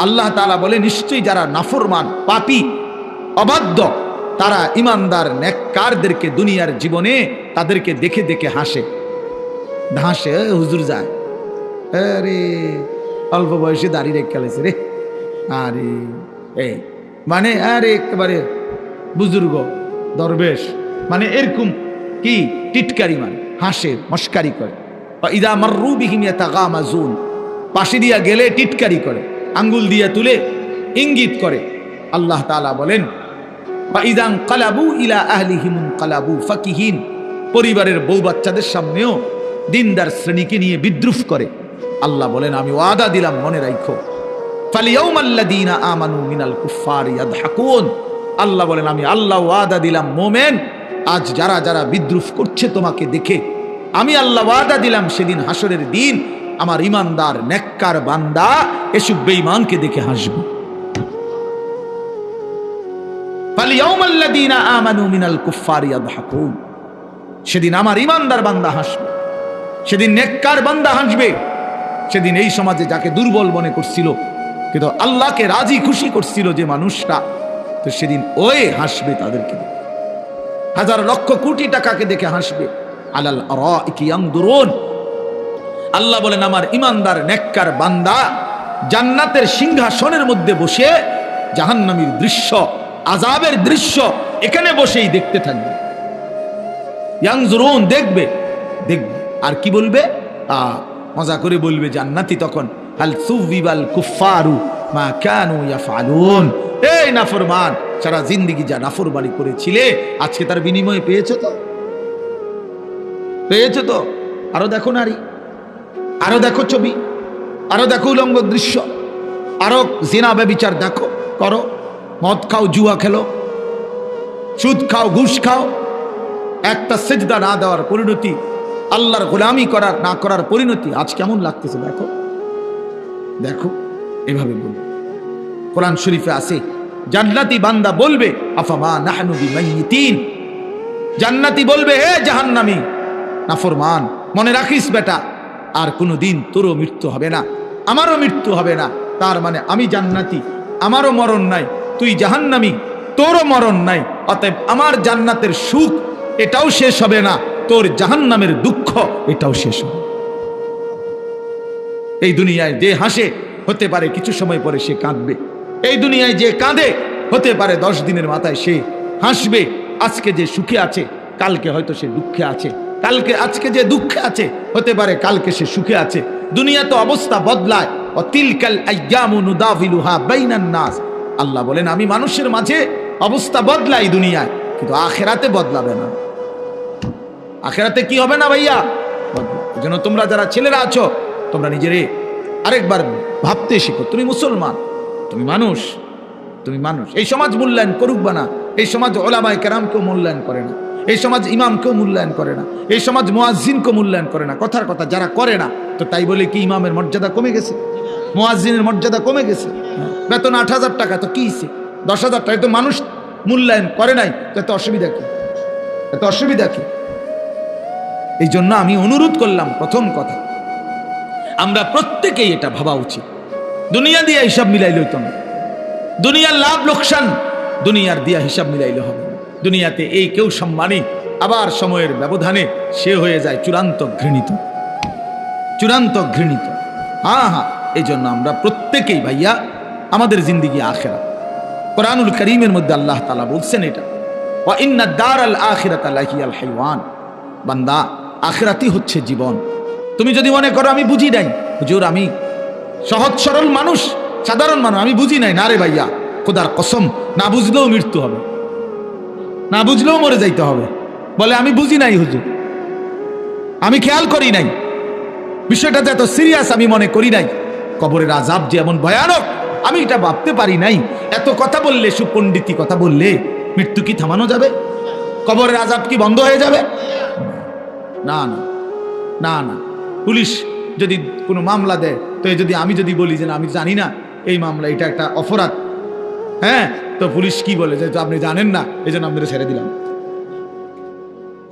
আল্লাহ তাআলা বলে নিশ্চয়ই যারা নাফরমান, পাপী, অবাধ্য, তারা ইমানদার নেককারদেরকে দুনিয়ার জীবনে তাদেরকে দেখে দেখে হাসে। হাসে, হুজুর যায়, আরে অল্প বয়সে দাঁড়িয়ে রেখে গেছে রে, আরে এই মানে আরে একেবারে বুজুর্গ দরবেশ, মানে এরকম কি টিটকারি, মানে হাসে, মস্কারি করে। ইদা মাররু বিহিম ইয়াতাগামাজুন, পাশে দিয়া গেলে টিটকারি করে, আঙ্গুল দিয়ে তুলে ইঙ্গিত করে। আল্লাহ তাআলা বলেন ইদা ইনকালাবু ইলা আহলিহিম ইনকালাবু ফাকিহিন, পরিবারের বউ বাচ্চাদের সামনেও দিনদার শ্রেণীকে নিয়ে বিদ্রুপ করে। আল্লাহ বলেন আমি ওয়াদা দিলাম, মনে রাখো, ফালিয়াউমাল্লাযীনা আমানু মিনাল কুফফারি ইয়াদহাকুন, আল্লাহ বলেন আমি আল্লাহ ওয়াদা দিলাম, মোমেন আজ যারা যারা বিদ্রুপ করছে তোমাকে দেখে, আমি আল্লাহ ওয়াদা দিলাম সেদিন হাসরের দিন আমার ইমানদার নেককার বান্দা এসব বেঈমানকে দেখে হাসবে। ফালিয়াউমাল্লাযীনা আমানু মিনাল কুফফারি ইয়াদহাকুন, সেদিন আমার ইমানদার বান্দা হাসবে, সেদিন নেককার বান্দা হাসবে। সেদিন এই সমাজে যাকে দুর্বল মনে করছিল কিন্তু আল্লাহকে রাজি খুশি করছিল যে মানুষটা, তো সেদিন ওই হাসবে তাদেরকে, হাজার লক্ষ কোটি টাকাকে দেখে হাসবে। আলাল আরাইকি ইয়ানদুরুন, আল্লাহ বলেন আমার ইমানদার নেককার বান্দা জান্নাতের সিংহাসনের মধ্যে বসে জাহান্নামীর দৃশ্য, আযাবের দৃশ্য এখানে বসেই দেখতে থাকবে। ইয়ানজুরুন, দেখবে, দেখবে। আর কি বলবে? মজা করে বলবে জান্নাতি তখন, হাল সুবিবাল কুফফারু মা কানু ইয়াফআলুন, এই নাফরমান, সারা জিন্দেগি যা নাফরমানি করেছিলে আজকে তার বিনিময়ে পেয়েছো তো, পেয়েছো তো। আরো দেখো নারী, আরো দেখো ছবি, আরো দেখো উলঙ্গ দৃশ্য, আরো জিনা ব্যভিচার দেখো, করো, মদ খাও, জুয়া খেলো, সুদ খাও, ঘুষ খাও, একটা সিজদা না দেওয়ার পরিণতি, আল্লাহর গোলামি করার না করার পরিণতি আজ কেমন লাগতেছে দেখো, দেখো। এভাবে বলবে। কোরআন শরীফে আছে জান্নাতি বান্দা বলবে আফামা নাহনু বিমাইয়িতিন, জান্নাতি বলবে হে জাহান্নামী নাফরমান, মনে রাখিস বেটা, আর কোনোদিন তোরও মৃত্যু হবে না, আমারও মৃত্যু হবে না। তার মানে আমি জান্নাতি, আমারও মরণ নাই, তুই জাহান্নামী, তোরও মরণ নাই, অতএব আমার জান্নাতের সুখ এটাও শেষ হবে না, তোর জাহান্নামের দুঃখ এটাও শেষ হবে। এই দুনিয়ায় যে হাসে হতে পারে কিছু সময় পরে সে কাঁদবে, এই দুনিয়ায় যে কাঁদে হতে পারে 10 দিনের মাথায় সে হাসবে। আজকে যে সুখে আছে কালকে হয়তো সে দুঃখে আছে, কালকে আজকে যে দুঃখে আছে হতে পারে কালকে সে সুখে আছে। দুনিয়া তো অবস্থা বদলায়, অতিলকাল আইয়ামু নুদাভিলুহা বাইনান নাস, আল্লাহ বলেন আমি মানুষের মাঝে অবস্থা বদলাই দুনিয়ায়, কিন্তু আখিরাতে বদলাবে না। আখিরাতে কি হবে না ভাইয়া? এজন্য তোমরা যারা ছেলেরা আছো তোমরা নিজেরে আরেকবার ভাবতে শিখো, তুমি মুসলমান, তুমি মানুষ, তুমি মানুষ। এই সমাজ মূল্যায়ন করুক বা না, এই সমাজ ওলামায়ে কেরামকেও মূল্যায়ন করে না, এই সমাজ ইমামকেও মূল্যায়ন করে না, এই সমাজ মুয়াজ্জিনকেও মূল্যায়ন করে না। কথার কথা যারা করে না, তো তাই বলে কি ইমামের মর্যাদা কমে গেছে? মুয়াজ্জিনের মর্যাদা কমে গেছে? বেতন 8,000 টাকা, তো কি হয়েছে? 10,000 টাকা, তো মানুষ মূল্যায়ন করে নাই, তো এত অসুবিধা কি? এত অসুবিধা কি? এই জন্য আমি অনুরোধ করলাম, প্রথম কথা আমরা প্রত্যেকেই এটা ভাবা উচিত, দুনিয়া দিয়ে হিসাব মিলাইলে হইতো না, দুনিয়ার লাভ লোকসান দুনিয়ার দিয়া হিসাব মিলাইলে হবে। দুনিয়াতে এই কেউ সম্মানী, আবার সময়ের ব্যবধানে সে হয়ে যায় চূড়ান্ত ঘৃণিত, চূড়ান্ত ঘৃণিত। হ্যাঁ হ্যাঁ, এই জন্য আমরা প্রত্যেকেই ভাইয়া আমাদের জিন্দিগি আখিরাত। কোরআনুল কারীমের মধ্যে আল্লাহ তাআলা বলছেন এটা, ওয়া ইন্নাদ দারাল আখিরাতা লাহিয়াল হাইওয়ান, বান্দা আখিরাতই হচ্ছে জীবন। তুমি যদি মনে করো আমি বুঝি নাই, হুজুর আমি সহজ সরল মানুষ, সাধারণ মানুষ, আমি বুঝি নাই, না রে ভাইয়া, খোদার কসম, না বুঝলেও মৃত্যু হবে, না বুঝলেও মরে যাইতে হবে। বলে আমি বুঝি নাই হুজুর, আমি খেয়াল করি নাই, বিষয়টা এত সিরিয়াস আমি মনে করি নাই, কবরের আযাব যে এমন ভয়ানক আমি এটা ভাবতে পারি নাই। এত কথা বললে, সুপণ্ডিতি কথা বললে মৃত্যু কি থামানো যাবে? কবরের আযাব কি বন্ধ হয়ে যাবে? না না না না। পুলিশ যদি কোনো মামলা দেয়, তো যদি আমি যদি বলি যে না আমি জানি না এই মামলা, এটা একটা অপরাধ, হ্যাঁ, তো পুলিশ কি বলে যে আপনি জানেন না এই জন্য আপনাদের ছেড়ে দিলাম।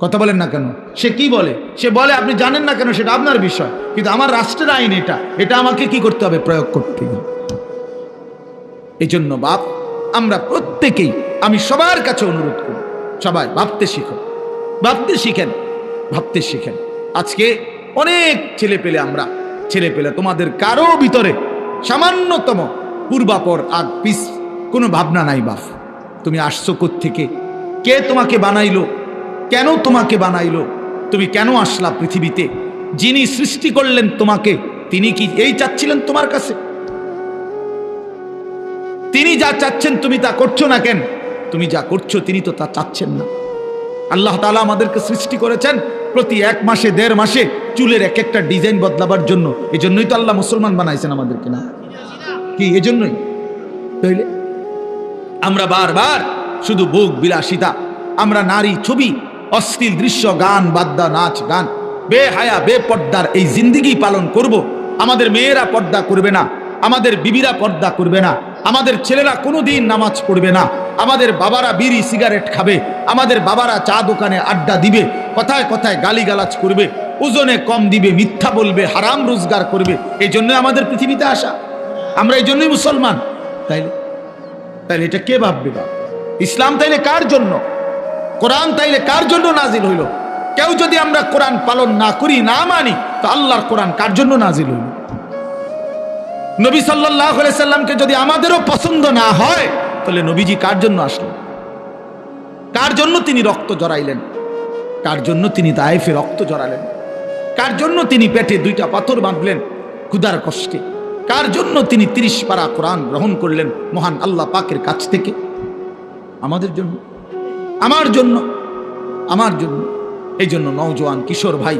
কথা বলেন না কেন? সে কি বলে? সে বলে আপনি জানেন না কেন সেটা আপনার বিষয়, কিন্তু আমার রাষ্ট্রের আইন এটা, এটা আমাকে কি করতে হবে? প্রয়োগ করতে হবে। এই জন্য বাপ, আমরা প্রত্যেকেই, আমি সবার কাছে অনুরোধ করি, সবাই ভাবতে শিখো, ভাবতে শিখেন, ভাবতে শিখেন। আজকে অনেক ছেলে পেলে তোমাদের কারো ভিতরে সামান্যতম পূর্বাপর আগ পিছ কোনো ভাবনা নাই। বাপ, তুমি আসছো কোত্থেকে, কে তোমাকে বানাইলো, কেন তোমাকে বানাইলো, তুমি কেন আসলা পৃথিবীতে, যিনি সৃষ্টি করলেন তোমাকে তিনি কি এই চাচ্ছিলেন তোমার কাছে? তিনি যা চাচ্ছেন তুমি তা করছো না কেন? তুমি যা করছো তিনি তো তা চাচ্ছেন না। আল্লাহ তাআলা আমাদেরকে সৃষ্টি করেছেন প্রতি 1 মাসে 1.5 মাসে চুলের এক একটা ডিজাইন বদলাবার জন্য। এই জন্যই তো আল্লাহ মুসলমান বানাইছেন আমাদেরকে, না কি? এজন্যই তাইলে আমরা বারবার শুধু ভোগ বিলাসিতা, আমরা নারী ছবি, অশ্লীল দৃশ্য, গান বাদ্যা, নাচ গান, বেহায়া বেপর্দার এই জিন্দেগি পালন করব। আমাদের মেয়েরা পর্দা করবে না, আমাদের বিবিরা পর্দা করবে না, আমাদের ছেলেরা কোনোদিন নামাজ পড়বে না, আমাদের বাবারা বিড়ি সিগারেট খাবে, আমাদের বাবারা চা দোকানে আড্ডা দিবে, কথায় কথায় গালিগালাজ করবে, ওজনে কম দিবে, মিথ্যা বলবে, হারাম রোজগার করবে। এই জন্য আমাদের পৃথিবীতে আসা, আমরা এই জন্যই মুসলমান। তাইলে এটা কে ভাববে? বা ইসলাম তাইলে কার জন্য? কোরআন তাইলে কার জন্য নাজিল হইল? কেউ যদি আমরা কোরআন পালন না করি, না মানি, তো আল্লাহর কোরআন কার জন্য নাজিল হইল? নবী সাল্লাল্লাহু আলাইহি সাল্লামকে যদি আমাদেরও পছন্দ না হয়, তাহলে নবীজি কার জন্য আসলেন? কার জন্য তিনি রক্ত জড়াইলেন? কার জন্য তিনি তায়েফে রক্ত জড়ালেন? কার জন্য তিনি পেটে 2টা পাথর বাঁধলেন ক্ষুধার কষ্টে? কার জন্য তিনি 30 পারা কোরআন গ্রহণ করলেন মহান আল্লাহ পাকের কাছ থেকে? আমাদের জন্য, আমার জন্য, আমার জন্য। এই জন্য নওজোয়ান কিশোর ভাই,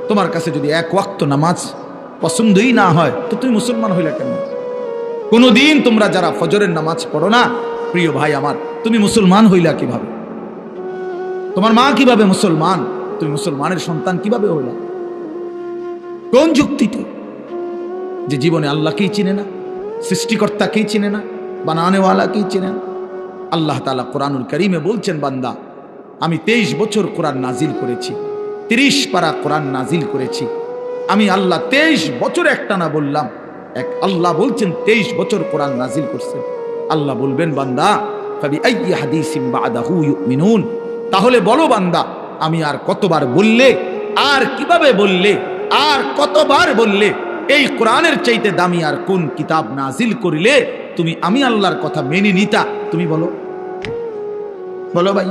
তোমার কাছে যদি 1 ওয়াক্ত নামাজ পছন্দই না হয়, তো তুমি মুসলমান হইলে কেন? কোনদিন তোমরা যারা ফজরের নামাজ পড়ো না, প্রিয় ভাই আমার, তুমি মুসলমান হইলা কিভাবে? তোমার মা কিভাবে মুসলমান? তুমি মুসলমানের সন্তান কিভাবে হইলা? কোন যুক্তিতে? যে জীবনে আল্লাহকেই চিনে না, সৃষ্টিকর্তাকেই চিনে না, বানানেওয়ালাকেই চিনে না। আল্লাহ তাআলা কোরআনুল কারীমে বলছেন, বান্দা আমি 23 বছর কোরআন নাজিল করেছি, 30 পারা কোরআন নাজিল করেছি। আমি আল্লাহ 23 বছর একটানা বললাম, এক আল্লাহ বলছেন 23 বছর কোরআন নাজিল করছেন। আল্লাহ বলবেন, বান্দা ফাবি আইয়ি হাদিসিন বাদাহু ইউমিনুন, তাহলে বলো বান্দা, আমি আর কতবার বললে, আর কিভাবে বললে, আর কতবার বললে এই কোরআনের চাইতে দামি আর কোন কিতাব নাজিল করিলে তুমি আমি আল্লাহর কথা মেনে নিতা? তুমি বলো, বলো ভাই।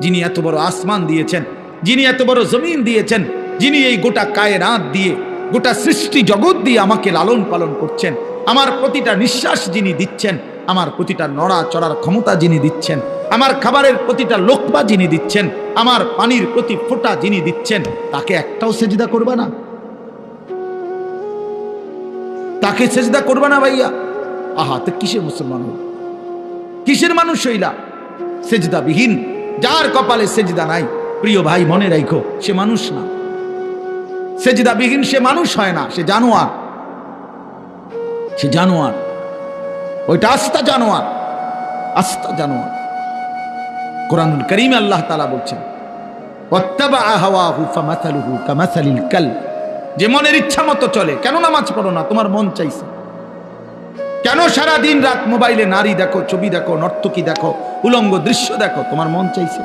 যিনি এত বড় আসমান দিয়েছেন, যিনি এত বড় জমিন দিয়েছেন, যিনি এই গোটা কায়নাত দিয়ে, গোটা সৃষ্টি জগৎ দিয়ে আমাকে লালন পালন করছেন, আমার প্রতিটা নিঃশ্বাস যিনি দিচ্ছেন, আমার প্রতিটা নড়া চড়ার ক্ষমতা যিনি দিচ্ছেন, আমার খাবারের প্রতিটা লোকমা যিনি দিচ্ছেন, আমার পানির প্রতি ফোঁটা যিনি দিচ্ছেন, তাকে একটাও সেজদা করবা না? তাকে সেজদা করবা না ভাইয়া? আহা, তো কিসের মুসলমান হইল, কিসের মানুষ হইলা? সেজদা বিহীন, যার কপালে সেজদা নাই, প্রিয় ভাই মনে রাখো, সে মানুষ না। সেজদা বিহীন সে মানুষ হয় না, সে জানোয়ার। সে জানোয়ার, ওইটা আস্তা জানোয়ার, আস্তা জানোয়ার। কোরআনুল কারীমে আল্লাহ তাআলা বলছেন, ওয়াত্তাবা হাওয়াহু ফামাসালুহু কামাসালিল কালব, যে মনের ইচ্ছা মতো চলে। কেন নামাজ পড়ো না? তোমার মন চাইছে। কেন সারা দিন রাত মোবাইলে নারী দেখো, ছবি দেখো, নর্তকী দেখো, উলঙ্গ দৃশ্য দেখো? তোমার মন চাইছে।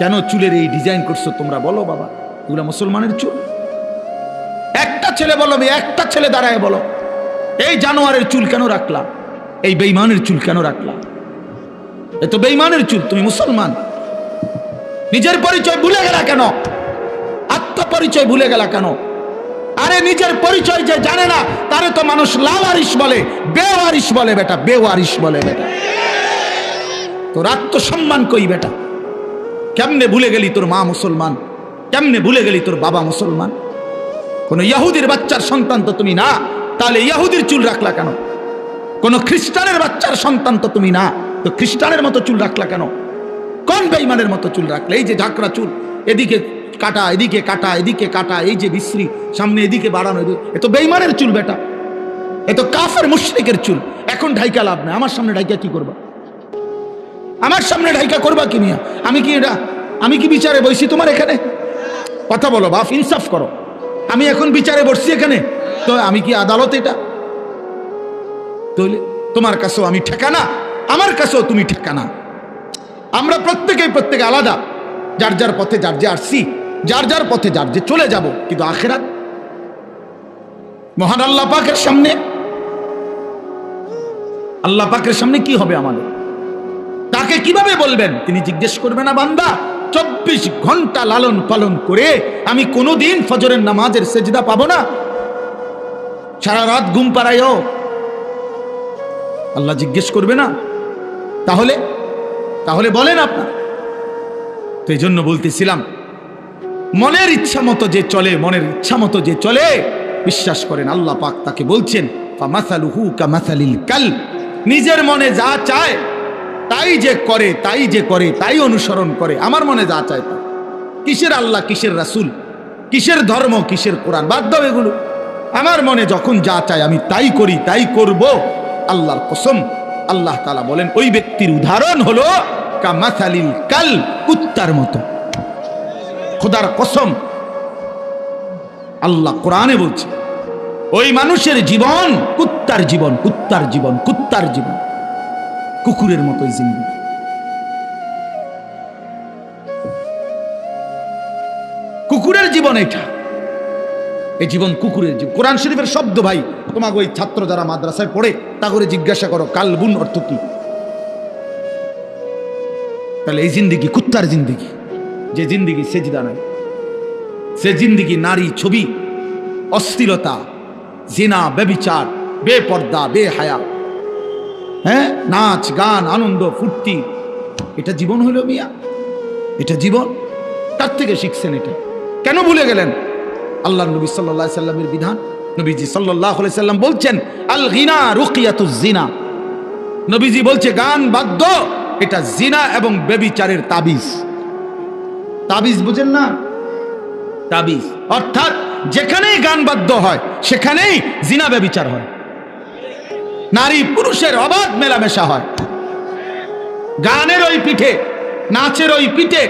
কেন চুলের এই ডিজাইন করছো তোমরা? বলো বাবা, এগুলা মুসলমানের চুল? একটা ছেলে বলো, একটা ছেলে দাঁড়ায় বলো, এই জানোয়ারের চুল কেন রাখলা? এই বেঈমানের চুল কেন রাখলা? এ তো বেঈমানের চুল। তুমি মুসলমান, নিজের পরিচয় ভুলে গেলা কেন? আত্মপরিচয় ভুলে গেলা কেন? আরে নিজের পরিচয় যে জানে না, তারে তো মানুষ লাওয়ারিশ বলে, বেওয়ারিশ বলে বেটা, বেওয়ারিশ বলে বেটা। তোর আত্মসম্মান কই বেটা? কেমনে ভুলে গেলি তোর মা মুসলমান? কেমনে ভুলে গেলি তোর বাবা মুসলমান? কোন ইহুদির বাচ্চার সন্তান তো তুমি না, তাহলে ইহুদির চুল রাখলা কেন? কোন খ্রিস্টানের বাচ্চার সন্তান তো তুমি না, তো খ্রিস্টানের মতো চুল রাখলা কেন? কোন বেঈমানের মতো চুল রাখলে? এই যে ঝাঁকড়া চুল, এদিকে কাটা, এদিকে কাটা, এদিকে কাটা, এই যে বিশ্রী, সামনে এদিকে বাড়ানো, এ তো বেঈমানের চুল বেটা, এ তো কাফের মুশরিকের চুল। এখন ঢাইকা লাভ নাই, আমার সামনে ঢাইকা কি করবা? আমার সামনে ঢাইকা করবা কি মিয়া? আমি কি বিচারে বসছি তোমার এখানে? কথা বলো বাপ, ইনসাফ করো। আমি এখন বিচারে বসছি এখানে, তো আমি কি আদালত? এটা তোমার কাছেও আমি ঠিকানা, আমার কাছেও তুমি ঠিকানা। আমরা প্রত্যেকে আলাদা, যার যার পথে যার যে আসছি, যার যার পথে যার যে চলে যাব। কিন্তু আখিরাত মহান আল্লাহ পাকের সামনে, আল্লাহ পাকের সামনে কি হবে আমাদের? তাকে কিভাবে বলবেন? তিনি জিজ্ঞেস করবে না, বান্দা 24 ঘন্টা লালন পালন করে আমি কোনোদিন ফজরের নামাজের সেজদা পাবো না? সারা রাত ঘুম পাড়াইও, আল্লাহ জিজ্ঞেস করবে না? তাহলে বলেন আপনার। তো এই জন্য বলতেছিলাম, মনের ইচ্ছা মতো যে চলে, মনের ইচ্ছা মতো যে চলে, বিশ্বাস করেন আল্লাহ পাক তাকে বলছেন ফামাসালুহু কামাসালিল কালব, নিজের মনে যা চায় তাই যে করে তাই অনুসরণ করে। আমার মনে যা চায় তা, কিসের আল্লাহ, কিসের রাসূল, কিসের ধর্ম, কিসের কোরআন, বাদ দাও এগুলো। আমার মনে যখন যা চায় আমি তাই করি, তাই করব। আল্লাহর কসম, আল্লাহ তাআলা বলেন ওই ব্যক্তির উদাহরণ হলো কামাসালিল কালব, কুত্তার মতো। খোদার কসম, আল্লাহ কোরআনে বলছে ওই মানুষের জীবন কুত্তার জীবন, কুকুরের মতোই জিন্দেগি। কুকুরের জীবন এটা, এই জীবন কুকুরের জীবন। কোরআন শরীফের শব্দ ভাই, তোমাকে ওই ছাত্র যারা মাদ্রাসায় পড়ে তা করে জিজ্ঞাসা করো কালবুন অর্থ কি। তাহলে এই জিন্দেগি কুত্তার জিন্দেগি, যে জিন্দেগি সেজদা নাই, সে জিন্দেগি নারী ছবি, অশ্লীলতা, জিনা, ব্যভিচার, বেপর্দা, বেহায়া, হ্যাঁ, নাচ গান, আনন্দ ফুর্তি, এটা জীবন হইল মিয়া? এটা জীবন? তার থেকে শিখছেন এটা কেন ভুলে গেলেন? আল্লাহ নবী সাল্লাল্লাহু আলাইহি সাল্লামের বিধান, নবীজি সাল্লাল্লাহু আলাইহি সাল্লাম বলছেন আল গিনা রুকিয়াতুজ জিনা। নবীজি বলছে গান বাদ্য এটা জিনা এবং ব্যভিচারের তাবিজ। তাবিজ বুঝেন না? তাবিজ অর্থাৎ যেখানেই গান বাদ্য হয় সেখানেই জিনা ব্যভিচার হয়, নারী পুরুষের অবাধ মেলামেশা হয়। গানের ওই পিঠে, নাচের ওই পিঠে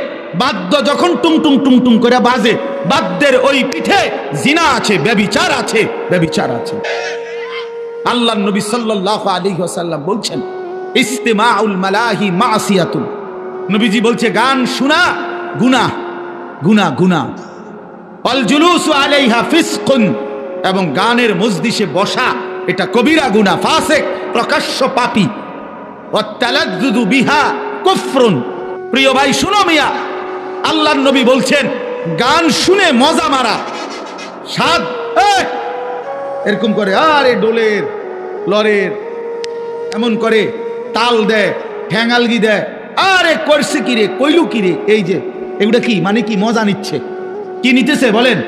বাদ্য যখন টুং টুং টুং টুং করে বাজে, বাদ্যের ওই পিঠে জিনা আছে, ব্যভিচার আছে, ব্যভিচার আছে। আল্লাহ নবী সাল্লাল্লাহু আলাইহি ওয়াসাল্লাম বলছেন ইস্তিমাউল মালাহি মাসিয়াতুন। নবীজি বলছে গান শোনা গুনাহ, গুনাহ, গুনাহ। আল জুলুসু আলাইহা ফিসকুন, এবং গানের মজলিসে বসা এটা কবিরা গুনাহ, ফাসিক, প্রকাশ্য পাপী। ওয়াত তালাজ্জুদু বিহা কুফরুন। প্রিয় ভাই শুনো মিয়া, আল্লাহর নবী বলছেন গান শুনে মজা মারা, সাদ এরকম করে আরে ডোলের লরের এমন করে তাল দেয়, ঠ্যাঙালগি দেয়, আরে করছে কি রে, কইলু কি রে, এই যে এগুলা কি মানে কি মজা নিচ্ছে, কি নিতেছে বলেন?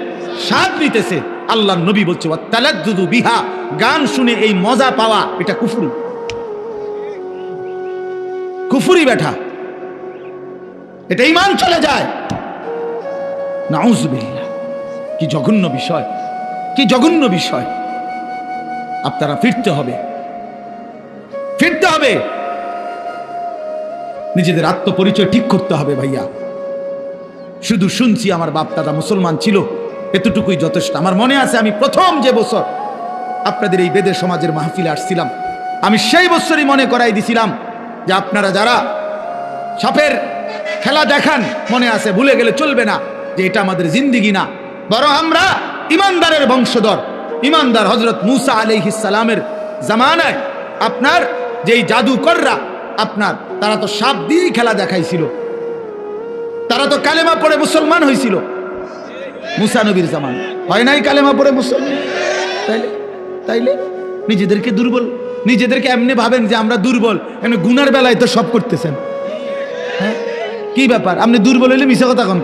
স্বাদ নিতেছে। আল্লাহর নবী বলছে ওয়াতালাজ্জুদু বিহা, গান শুনে এই মজা পাওয়া এটা কুফরি, কুফরি বেটা, এটা ঈমান চলে যায়। নাউযুবিল্লাহ, কি জঘন্য বিষয়, কি জঘন্য বিষয়। আপনারা ফিরতে হবে, ফিরতে হবে, নিজেদের আত্মপরিচয় ঠিক করতে হবে ভাইয়া। শুধু শুনছি আমার বাপ দাদা মুসলমান ছিল, এতটুকুই যথেষ্ট। আমার মনে আছে আমি প্রথম যে বছর আপনাদের এই বেদের সমাজের মাহফিলে আসছিলাম, আমি সেই বছরই মনে করাই দিছিলাম যে আপনারা যারা সাপের খেলা দেখান, মনে আছে, ভুলে গেলে চলবে না যে এটা আমাদের জিন্দিগি না, বরং আমরা ইমানদারের বংশধর। ইমানদার হযরত মূসা আলাইহিস সালামের জামানায় আপনার যেই জাদুকররা আপনার, তারা তো সাপ দিয়েই খেলা দেখাইছিল, তারা তো কালেমা পড়ে মুসলমান হয়েছিল মূসা নবীর জামান, হয় নাই কালেমা পড়ে মুসলমান? তাইলে নিজেদেরকে দুর্বল, নিজেদেরকে এমনি ভাবেন যে আমরা দুর্বল, এমনি গুনার বেলায় তো সব করতেছেন। হ্যাঁ, কি ব্যাপার? আপনি দুর্বল হইলে মিশা কথা কন,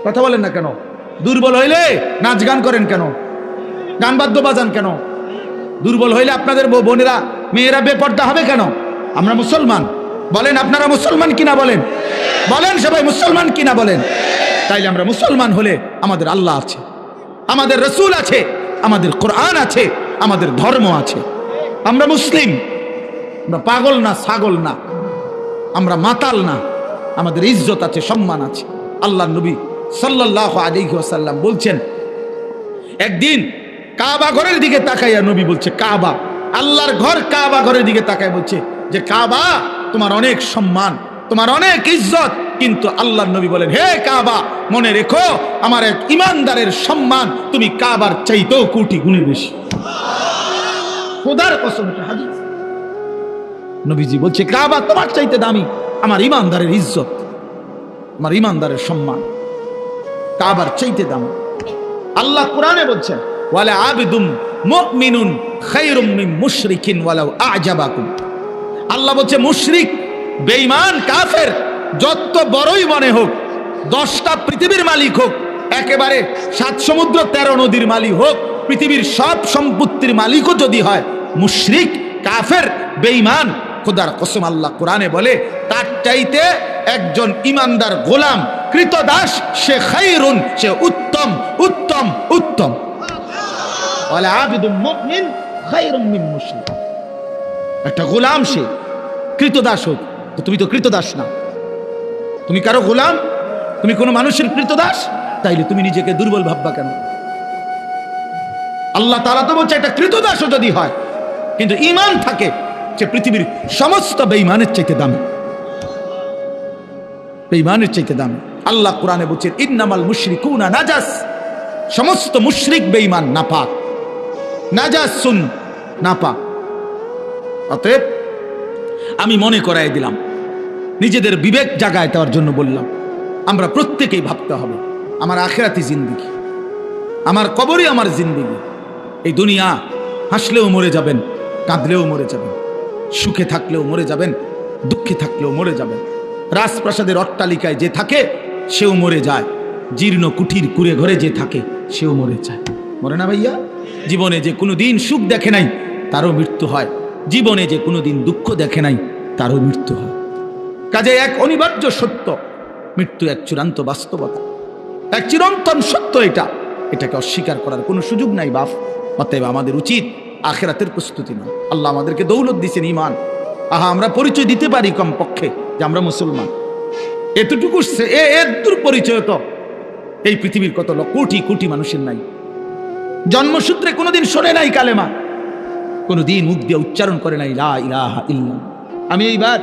কথা বলেন না কেন? দুর্বল হইলে নাচ গান করেন কেন? গান বাদ্য বাজান কেন? দুর্বল হইলে আপনাদের বোনেরা মেয়েরা বেপর্দা হবে কেন? আমরা মুসলমান, বলেন আপনারা মুসলমান কিনা বলেন, বলেন সবাই মুসলমান কিনা বলেন। তাইলে আমরা মুসলমান হলে আমাদের আল্লাহ আছে, আমাদের রসুল আছে, আমাদের কোরআন আছে, আমাদের ধর্ম আছে। আমরা মুসলিম, আমরা পাগল না, ছাগল না, আমরা মাতাল না, আমাদের ইজ্জত আছে, সম্মান আছে। আল্লাহ নবী সাল্লাল্লাহু আলাইহি ওয়াসাল্লাম বলছেন একদিন কাবা ঘরের দিকে তাকাইয়া নবী বলছে কাবা, আল্লাহর ঘর কাবা ঘরের দিকে তাকায় বলছে যে কাবা তোমার অনেক সম্মান, তোমার অনেক ইজ্জত, কিন্তু আল্লাহর নবী বলেন হে কাবা মনে রেখো আমার এক ইমানদারের সম্মান তুমি কাবার চাইতেও কোটি গুণে বেশি। খোদার কসম, হাদিস নবীজি বলছে কাবা তোমার চাইতে দামি, আমার ইমানদারের ইজ্জত, আমার ইমানদারের সম্মান কাবার চাইতে দামি। আল্লাহ কোরআনে বলছেন ওয়ালা আবিদুম মুমিনুন খায়রুম মিন মুশরিকিন ওয়ালাউ আ'জাবাকুম। আল্লাহ বলছে মুশরিক, বেঈমান, কাফের যত বড়ই মনে হোক, 10টা পৃথিবীর মালিক হোক, একেবারে 7 সমুদ্র 13 নদীর মালিক হোক, পৃথিবীর সব সম্পত্তির মালিকও যদি হয়, মুশরিক, কাফের, বেঈমান, খোদার কসম আল্লাহ কোরআনে বলে তার চাইতে একজন ইমানদার গোলাম কৃতদাস সে খায়রুন, সে উত্তম উত্তম উত্তম। ওয়ালা আবিদুম মুমিন খায়রুম মিন মুশরিক। একটা গোলাম সে কৃতদাস হোক, তো তুমি তো কৃতদাস না, তুমি কারো গোলাম, তুমি কোনো মানুষের কৃতদাস, তাইলে তুমি নিজেকে দুর্বল ভাববা কেন? আল্লাহ তাআলা তো বলছে একটা কৃতদাসও যদি হয় কিন্তু ঈমান থাকে, সে পৃথিবীর সমস্ত বেঈমানের চাইতে দামি, বেঈমানের চাইতে দামি। আল্লাহ কোরআনে বলছেন ইন্নামাল মুশরিকুনা নাজাস, সমস্ত মুশরিক বেঈমান, নাপাক, নাজাসুন, নাপাক। অতএব আমি মনে করাই দিলাম, নিজেদের বিবেক জাগায় দেওয়ার জন্য বললাম, আমরা প্রত্যেকেই ভাবতে হবে আমার আখিরাতি জিন্দেগি, আমার কবরই আমার জিন্দেগি। এই দুনিয়া হাসলেও মরে যাবেন, কাঁদলেও মরে যাবেন, সুখে থাকলেও মরে যাবেন, দুঃখে থাকলেও মরে যাবেন। রাজপ্রাসাদের অট্টালিকায় যে থাকে সেও মরে যায়, জীর্ণ কুঠির কুড়ে ঘরে যে থাকে সেও মরে যায়, মরে না ভাইয়া? জীবনে যে কোনোদিন সুখ দেখে নাই তারও মৃত্যু হয়, জীবনে যে কোনোদিন দুঃখ দেখে নাই তারও মৃত্যু হয়। কাজে এক অনিবার্য সত্য, মৃত্যু এক চূড়ান্ত বাস্তবতা, এক চিরন্তন সত্য, এটাকে অস্বীকার করার কোনো সুযোগ নাই বাপ। অতএব আমাদের উচিত আখিরাতের প্রস্তুতি না। আল্লাহ আমাদেরকে দৌলত দিয়েছেন ঈমান। আহা, আমরা পরিচয় দিতে পারি কম পক্ষে যে আমরা মুসলমান, এতটুকু এর পরিচয় তো এই পৃথিবীর কত কোটি কোটি মানুষের নাই। জন্মসূত্রে কোনোদিন শোনে নাই কালেমা, কোনোদিন মুখ দিয়ে উচ্চারণ করে নাই লা ইলাহা ইল্লাল্লাহ। আমি এইবার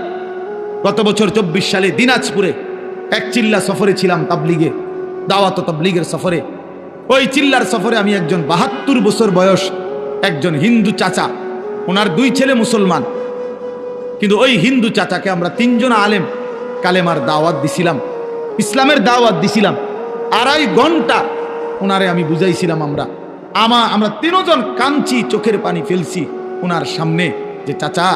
গত বছর 24 সালে দিনাজপুরে এক চিল্লা সফরে ছিলাম, তাবলিগে, দাওয়াত তাবলিগের সফরে। ওই চিল্লার সফরে আমি একজন 72 বছর বয়স একজন হিন্দু চাচা, ওনার 2 ছেলে মুসলমান, কিন্তু ওই হিন্দু চাচাকে আমরা 3 জন আলেম কালেমার দাওয়াত দিছিলাম, ইসলামের দাওয়াত দিছিলাম। 2.5 ঘন্টা ওনারে আমি বুঝাইছিলাম। আমরা 3 জন কাঁদছি, চোখের পানি ফেলছি ওনার সামনে যে চাচা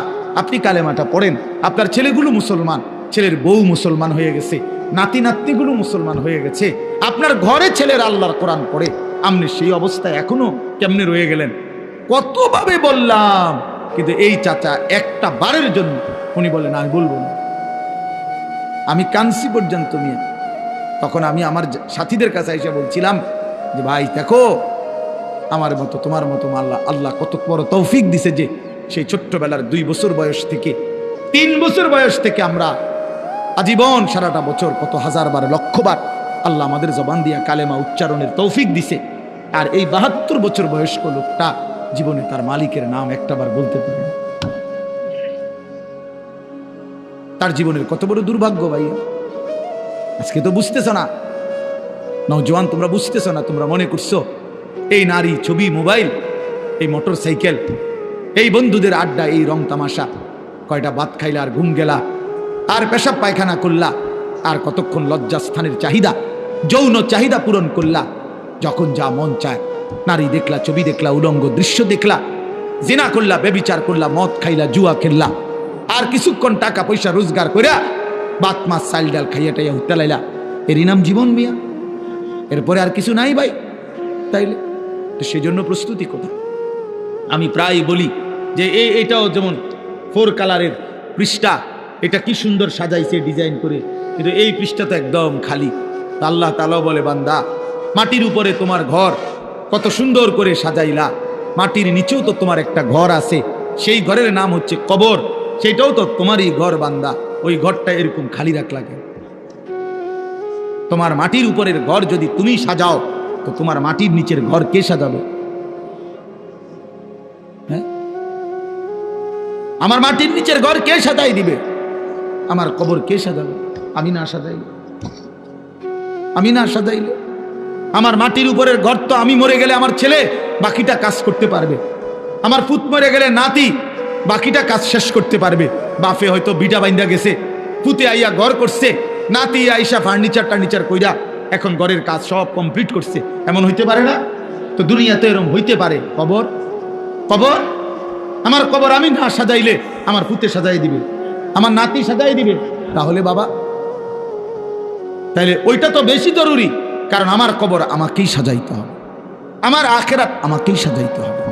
আপনি কালেমাটা পড়েন, আপনার ছেলেগুলো মুসলমান, ছেলের বউ মুসলমান হয়ে গেছে, নাতি নাতনিগুলো মুসলমান হয়ে গেছে, আপনার ঘরে ছেলের আল্লাহর কোরআন পড়ে, আপনি সেই অবস্থায় এখনো কেমনে রয়ে গেলেন? কতভাবে বললাম, কিন্তু এই চাচা একটা বারের জন্য উনি বলেন আমি বলবো না। আমি কানসি পর্যন্ত নিয়ে তখন আমি আমার সাথীদের কাছে এসে বলছিলাম যে ভাই দেখো, আমার মতো তোমার মতো আল্লাহ কত বড় তৌফিক দিছে যে সেই ছোট্টবেলার 2 বছর বয়স থেকে 3 বছর বয়স থেকে আমরা আজীবন সারাটা বছর কত হাজারবার লক্ষবার আল্লাহ আমাদের জবান দিয়া কালেমা উচ্চারণের তৌফিক দিছে। আর এই 72 বছর বয়স্ক লোকটা জীবনে তার মালিকের নাম একটাবার বলতে পারে না। তার জীবনের কত বড় দুর্ভাগ্য ভাইয়া। আজকে তো বুঝতেছো না, নওজোয়ান তোমরা বুঝতেছো না, তোমরা মনে করছো এই নারী, ছবি, মোবাইল, এই মোটর সাইকেল, এই বন্ধুদের আড্ডা, এই রং তামাশা, কয়টা ভাত খাইলা আর ঘুম গেলা, আর পেশাব পায়খানা করলা, আর কতক্ষণ লজ্জাস্থানের চাহিদা, যৌন চাহিদা পূরণ করলা, যখন যা মন চায় নারী দেখলা, ছবি দেখলা, উলঙ্গ দৃশ্য দেখলা, জিনা করলা, বেবিচার করলা, মদ খাইলা, জুয়া খেললা, আর কিছুক্ষণ টাকা পয়সা রোজগার কইরা ভাত মাছ চাল ডাল খাইয়া টাইয়া হুত্তা লাইলা, এরই নাম জীবন মিয়া? এরপরে আর কিছু নাই ভাই। তাইলে তো সেজন্য প্রস্তুতি কোথায়? আমি প্রায় বলি যে এটাও যেমন 4 কালারের পৃষ্ঠা, এটা কি সুন্দর সাজাইছে ডিজাইন করে, কিন্তু এই পৃষ্ঠা তো একদম খালি। আল্লাহ তাআলা বলে বান্দা, মাটির উপরে তোমার ঘর কত সুন্দর করে সাজাইলা, মাটির নিচেও তো তোমার একটা ঘর আছে, সেই ঘরের নাম হচ্ছে কবর, সেটাও তো তোমারই ঘর বান্দা, ওই ঘরটা এরকম খালি রাখলা কেন? তোমার মাটির উপরের ঘর যদি তুমি সাজাও তো তোমার মাটির নিচের ঘর কে সাজাবে? হ্যাঁ, আমার মাটির নিচের ঘর কে সাজাই দিবে? আমার কবর কে সাজাবে? আমি না সাজাইলে, আমি না সাজাইলে। আমার মাটির উপরের ঘর তো আমি মরে গেলে আমার ছেলে বাকিটা কাজ করতে পারবে, আমার পুত মরে গেলে নাতি বাকিটা কাজ শেষ করতে পারবে। বাপে হয়তো বিটা বাইন্দা গেছে, পুতে আইয়া ঘর করছে, নাতি আইসা ফার্নিচার কইরা এখন ঘরের কাজ সব কমপ্লিট করছে। এমন হইতে পারে না? তো দুনিয়াতে এরকম হইতে পারে। কবর, কবর, আমার কবর আমি না সাজাইলে আমার পুতে সাজাই দিবে, আমার নাতি সাজাই দিবে। তাহলে বাবা, তাহলে ওইটা তো বেশি জরুরি, কারণ আমার কবর আমাকেই সাজাইতে হবে, আমার আখিরাত আমাকেই সাজাইতে হবে।